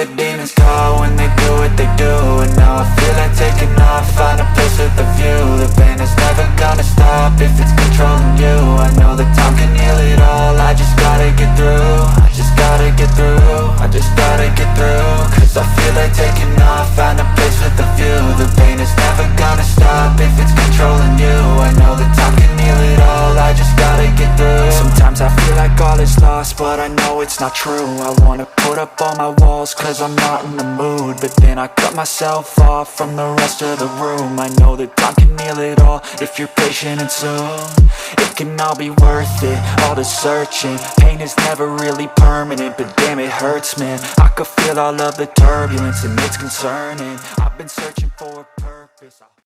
the demons call when they do what they do. And now I feel like taking off, find a place with a view. The pain is never gonna stop if it's controlling you. I know that time can heal it all, I just gotta get through. I just gotta get through, I just gotta get through. Cause I feel like taking off, find a place with a view. The pain is never gonna stop if it's controlling you. I know that time can heal it all, I just gotta get through. Sometimes I feel like all is lost, but I know it's not true. I wanna put up all my walls cause I'm not in the mood. But then I cut myself off from the rest of the room. I know that time can heal it all if you're patient and soon. It can all be worth it, all the searching. Pain is never really permanent, but damn it hurts, man. I could feel all of the turbulence and it's concerning. I've been searching for a purpose.